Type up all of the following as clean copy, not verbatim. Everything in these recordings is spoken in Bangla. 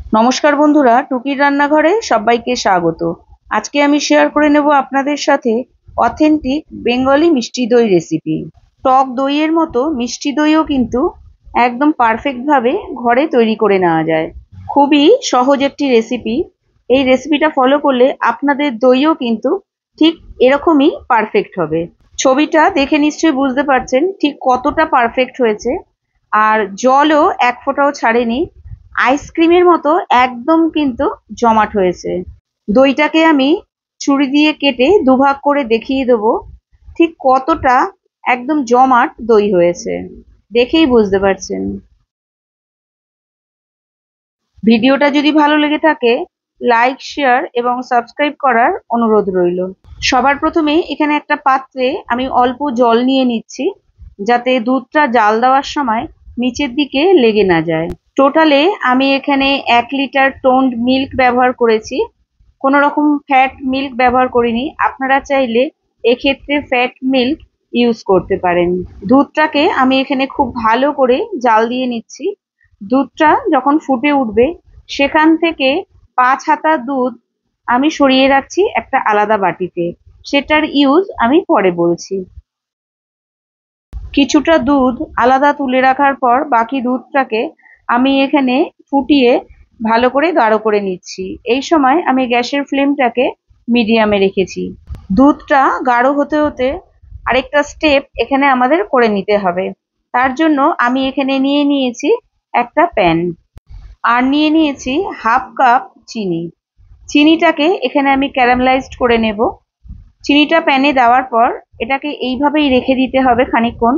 নমস্কার বন্ধুরা, টুকির রান্নাঘরে সবাইকে স্বাগত। আজকে আমি শেয়ার করে নেব আপনাদের সাথে অথেন্টিক বেঙ্গলি মিষ্টি দই রেসিপি। টক দইয়ের মতো মিষ্টি দইও কিন্তু একদম পারফেক্ট ভাবে ঘরে তৈরি করে নেওয়া যায়। খুবই সহজ একটি রেসিপি। এই রেসিপিটা ফলো করলে আপনাদের দইও কিন্তু ঠিক এরকমই পারফেক্ট হবে। ছবিটা দেখে নিশ্চয়ই বুঝতে পারছেন ঠিক কতটা পারফেক্ট হয়েছে। আর জলও এক ফোঁটাও ছাড়েনি, আইসক্রিমের মতো একদম কিন্তু জমাট হয়েছে। দইটাকে আমি ছুরি দিয়ে কেটে দুভাগ করে দেখিয়ে দেবো ঠিক কতটা একদম জমাট দই হয়েছে, দেখেই বুঝতে পারছেন। ভিডিওটা যদি ভালো লেগে থাকে লাইক, শেয়ার এবং সাবস্ক্রাইব করার অনুরোধ রইল। সবার প্রথমে এখানে একটা পাত্রে আমি অল্প জল নিয়ে নিচ্ছি, যাতে দুধটা জাল দেওয়ার সময় নিচের দিকে লেগে না যায়। টোটালে আমি এখানে 1 লিটার টোন্ড মিল্ক ব্যবহার করেছি, কোনো রকম ফ্যাট মিল্ক ব্যবহার করিনি। আপনারা চাইলে এক্ষেত্রে ফ্যাট মিল্ক ইউজ করতে পারেন। দুধটাকে আমি এখানে খুব ভালো করে জাল দিয়ে নিচ্ছি। দুধটা যখন ফুটে উঠবে সেখান থেকে 5 হাতা দুধ আমি সরিয়ে রাখছি একটা আলাদা বাটিতে, সেটার ইউজ আমি পরে বলছি। কিছুটা দুধ আলাদা তুলে রাখার পর বাকি দুধটাকে আমি এখানে ফুটিয়ে ভালো করে গাঢ় করে নিচ্ছি। এই সময় আমি গ্যাসের ফ্লেমটাকে মিডিয়ামে রেখেছি। দুধটা গাঢ় হতে হতে আরেকটা স্টেপ এখানে আমাদের করে নিতে হবে। তার জন্য আমি এখানে নিয়ে নিয়েছি একটা প্যান, আর নিয়ে নিয়েছি হাফ কাপ চিনি। চিনিটাকে এখানে আমি ক্যারামেলাইজড করে নেব। চিনিটা প্যানে দেওয়ার পর এটাকে এইভাবেই রেখে দিতে হবে খানিকক্ষণ।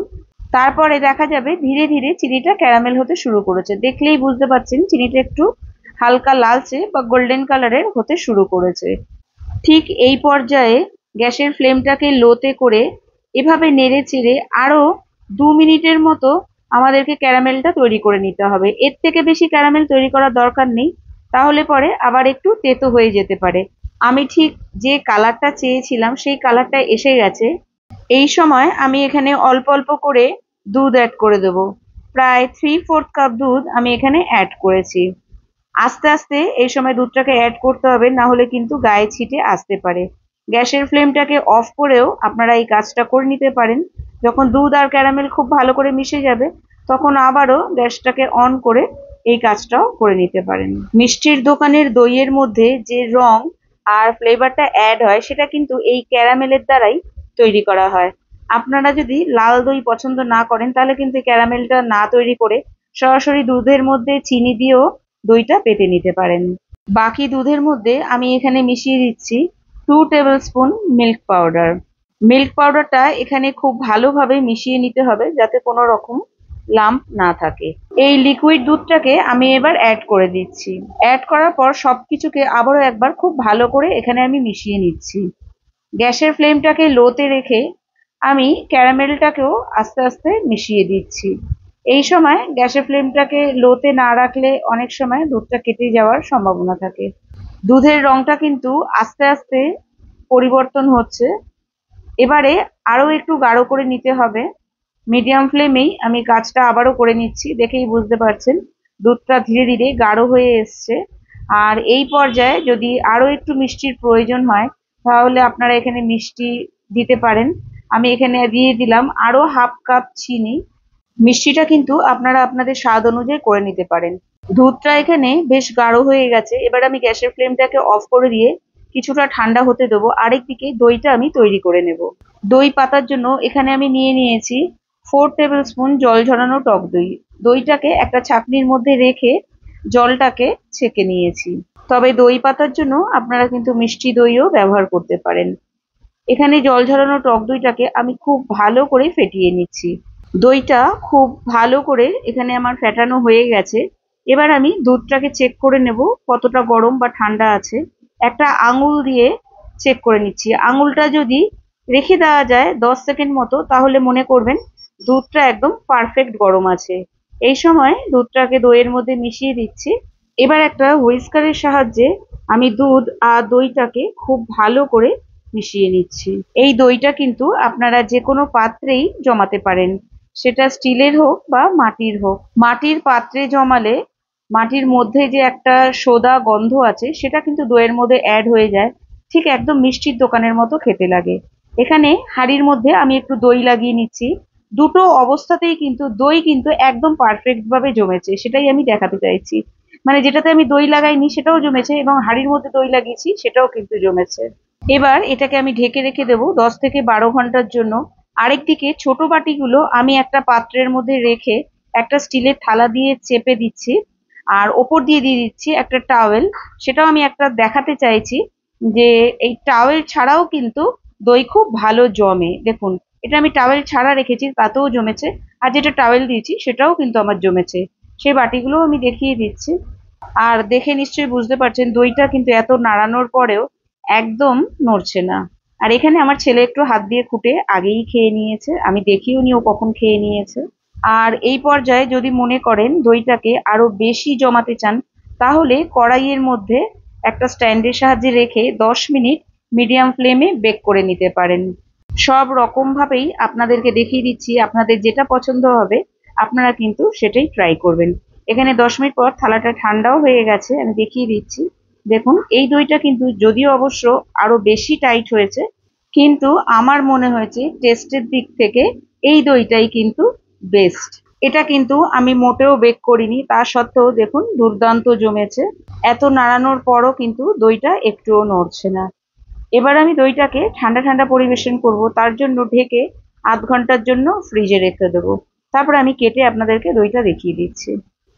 তারপরে দেখা যাবে ধীরে ধীরে চিনিটা ক্যারামেল হতে শুরু করেছে। দেখলেই বুঝতে পারছেন চিনিটা একটু হালকা লালচে বা গোল্ডেন কালারের হতে শুরু করেছে। ঠিক এই পর্যায়ে গ্যাসের ফ্লেমটাকে লোতে করে এভাবে নেড়ে চেড়ে আরো 2 মিনিটের মতো আমাদেরকে ক্যারামেলটা তৈরি করে নিতে হবে। এর থেকে বেশি ক্যারামেল তৈরি করার দরকার নেই, তাহলে পরে আবার একটু তেতো হয়ে যেতে পারে। আমি ঠিক যে কালারটা চেয়েছিলাম সেই কালারটা এসে গেছে। এই সময় আমি এখানে অল্প অল্প করে দুধ অ্যাড করে দেবো। প্রায় 3/4 কাপ দুধ আমি এখানে অ্যাড করেছি। আস্তে আস্তে এই সময় দুধটাকে অ্যাড করতে হবে, না হলে কিন্তু গায়ে ছিটে আসতে পারে। গ্যাসের ফ্লেমটাকে অফ করেও আপনারা এই কাজটা করে নিতে পারেন। যখন দুধ আর ক্যারামেল খুব ভালো করে মিশে যাবে তখন আবারও গ্যাসটাকে অন করে এই কাজটাও করে নিতে পারেন। মিষ্টির দোকানের দইয়ের মধ্যে যে রং আর ফ্লেভারটা অ্যাড হয় সেটা কিন্তু এই ক্যারামেলের দ্বারাই তৈরি করা হয়। আপনারা যদি লাল দই পছন্দ না করেন তাহলে কিন্তু ক্যারামেলটা না তৈরি করে সরাসরি দুধের মধ্যে চিনি দিয়েও দইটা পেতে নিতে পারেন। বাকি দুধের মধ্যে আমি এখানে মিশিয়ে দিচ্ছি 2 table spoon milk powder. Milk পাউডারটা এখানে খুব ভালোভাবে মিশিয়ে নিতে হবে যাতে কোনো রকম লাম্প না থাকে। এই লিকুইড দুধটাকে আমি এবার অ্যাড করে দিচ্ছি। অ্যাড করার পর সবকিছুকে আবারও একবার খুব ভালো করে এখানে আমি মিশিয়ে নিচ্ছি। গ্যাসের ফ্লেমটাকে লোতে রেখে আমি ক্যারামেলটাকেও আস্তে আস্তে মিশিয়ে দিচ্ছি। এই সময় গ্যাসের ফ্লেমটাকে লোতে না রাখলে অনেক সময় দুধটা কেটে যাওয়ার সম্ভাবনা থাকে। দুধের রংটা কিন্তু আস্তে আস্তে পরিবর্তন হচ্ছে। এবারে আরো একটু গাঢ় করে নিতে হবে। মিডিয়াম ফ্লেমেই আমি কাজটা আবারও করে নিচ্ছি। দেখেই বুঝতে পারছেন দুধটা ধীরে ধীরে গাঢ় হয়ে এসছে। আর এই পর্যায়ে যদি আরো একটু মিষ্টির প্রয়োজন হয় তাহলে আপনারা এখানে মিষ্টি দিতে পারেন। আমি এখানে দিয়ে দিলাম আরো হাফ কাপ চিনি। মিষ্টিটা কিন্তু আপনারা আপনাদের স্বাদ অনুযায়ী করে নিতে পারেন। দুধটা এখানে বেশ গাঢ় হয়ে গেছে। এবার আমি গ্যাসের ফ্লেমটাকে অফ করে দিয়ে কিছুটা ঠান্ডা হতে দেবো। আরেকদিকে দইটা আমি তৈরি করে নেব। দই পাতার জন্য এখানে আমি নিয়ে নিয়েছি 4 টেবিল স্পুন জল ঝরানো টক দই। দইটাকে একটা ছাঁকনির মধ্যে রেখে জলটাকে ছেঁকে নিয়েছি। তবে দই পাতার জন্য আপনারা কিন্তু মিষ্টি দইও ব্যবহার করতে পারেন। এখানে জল ঝরানো টক দইটাকে আমি খুব ভালো করে ফেটিয়ে নিচ্ছি। দইটা খুব ভালো করে এখানে আমার ফেটানো হয়ে গেছে। এবার আমি দুধটাকে চেক করে নেব কতটা গরম বা ঠান্ডা আছে। একটা আঙুল দিয়ে চেক করে নিচ্ছি। আঙুলটা যদি রেখে দেওয়া যায় 10 সেকেন্ড মতো তাহলে মনে করবেন দুধটা একদম পারফেক্ট গরম আছে। এই সময় দুধটাকে দইয়ের মধ্যে মিশিয়ে দিচ্ছি। এবার একটা হুইস্কারের সাহায্যে আমি দুধ আর দইটাকে খুব ভালো করে মিশিয়ে নিচ্ছি। এই দইটা কিন্তু আপনারা যে কোনো পাত্রেই জমাতে পারেন, সেটা স্টিলের হোক বা মাটির হোক। মাটির পাত্রে জমালে মাটির মধ্যে যে একটা সোদা গন্ধ আছে সেটা কিন্তু দইয়ের মধ্যে অ্যাড হয়ে যায়, ঠিক একদম মিষ্টির দোকানের মতো খেতে লাগে। এখানে হাঁড়ির মধ্যে আমি একটু দই লাগিয়ে নিচ্ছি। দুটো অবস্থাতেই কিন্তু দই কিন্তু একদম পারফেক্ট ভাবে জমেছে, সেটাই আমি দেখাতে চাইছি। মানে যেটাতে আমি দই লাগাইনি সেটাও জমেছে, এবং হাঁড়ির মধ্যে দই লাগিয়েছি সেটাও কিন্তু জমেছে। এবার এটাকে আমি ঢেকে রেখে দেবো 10 থেকে 12 ঘন্টার জন্য। আরেকদিকে ছোট বাটিগুলো আমি একটা পাত্রের মধ্যে রেখে একটা স্টিলের থালা দিয়ে চেপে দিচ্ছি, আর ওপর দিয়ে দিয়ে দিচ্ছি একটা টাওয়েল। সেটাও আমি একটা দেখাতে চাইছি যে এই টাওয়েল ছাড়াও কিন্তু দই খুব ভালো জমে। দেখুন, এটা আমি টাওয়েল ছাড়া রেখেছি, তাতেও জমেছে, আর যেটা টাওয়েল দিয়েছি সেটাও কিন্তু আমার জমেছে। সেই বাটিগুলো আমি দেখিয়ে দিচ্ছি। আর দেখে নিশ্চয়ই বুঝতে পারছেন দইটা কিন্তু এত নাড়ানোর পরেও একদম নড়ছে না। আর এখানে আমার ছেলে একটু হাত দিয়ে খুঁটে আগেই খেয়ে নিয়েছে, আমি দেখিও নি ও কখন খেয়ে নিয়েছে। আর এই পর্যায়ে যদি মনে করেন দইটাকে আরো বেশি জমাতে চান, তাহলে কড়াইয়ের মধ্যে একটা স্ট্যান্ডের সাহায্যে রেখে 10 মিনিট মিডিয়াম ফ্লেমে বেক করে নিতে পারেন। সব রকম ভাবেই আপনাদেরকে দেখিয়ে দিচ্ছি, আপনাদের যেটা পছন্দ হবে আপনারা কিন্তু সেটাই ট্রাই করবেন। এখানে 10 মিনিট পর থালাটা ঠান্ডাও হয়ে গেছে, আমি দেখিয়ে দিচ্ছি। দেখুন, এই দইটা কিন্তু যদিও অবশ্য আরো বেশি টাইট হয়েছে, কিন্তু আমার মনে হয়েছে টেস্টের দিক থেকে এই দইটাই কিন্তু বেস্ট। এটা কিন্তু আমি মোটেও বেক করিনি, তা সত্ত্বেও দেখুন দুর্দান্ত জমেছে। এত নাড়ানোর পরও কিন্তু দইটা একটুও নড়ছে না। এবার আমি দইটাকে ঠান্ডা ঠান্ডা পরিবেশন করব, তার জন্য ঢেকে আধ ঘন্টার জন্য ফ্রিজে রেখে দেবো। তারপরে আমি কেটে আপনাদেরকে দইটা দেখিয়ে দিচ্ছি।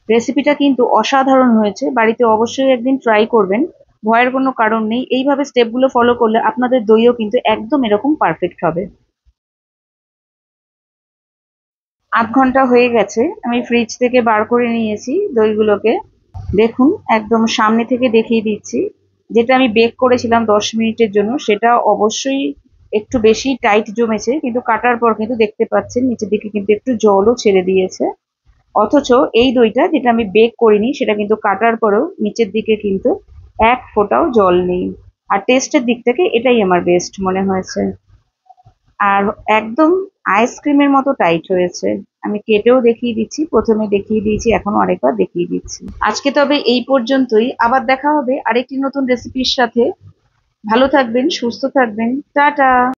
রেসিপিটা কিন্তু অসাধারণ হয়েছে, বাড়িতে অবশ্যই একদিন ট্রাই করবেন। ভয়ের কোনো কারণ নেই, এইভাবে স্টেপগুলো ফলো করলে আপনাদের দইও কিন্তু একদম এরকম পারফেক্ট হবে। আধ ঘন্টা হয়ে গেছে, আমি ফ্রিজ থেকে বার করে নিয়েছি দইগুলোকে। দেখুন, একদম সামনে থেকে দেখিয়ে দিচ্ছি। যেটা আমি বেক করেছিলাম 10 মিনিটের জন্য, সেটা অবশ্যই একটু বেশি টাইট জমেছে, কিন্তু কাটার পর কিন্তু দেখতে পাচ্ছেন নিচের দিকে কিন্তু একটু জলও ছেড়ে দিয়েছে। অথচ এই দইটা যেটা আমি বেক করিনি সেটা কিন্তু কাটার পরেও নিচের দিকে কিন্তু এক ফোঁটাও জল নেই। আর টেস্টের দিক থেকে এটাই আমার বেস্ট মনে হয়েছে। আর একদম আইসক্রিমের মতো টাইট হয়েছে। আমি কেটেও দেখিয়ে দিচ্ছি, প্রথমে দেখিয়ে দিয়েছি, এখনো আরেকবার দেখিয়ে দিচ্ছি। আজকে তবে এই পর্যন্তই, আবার দেখা হবে আরেকটি নতুন রেসিপির সাথে। ভালো থাকবেন, সুস্থ থাকবেন, টাটা।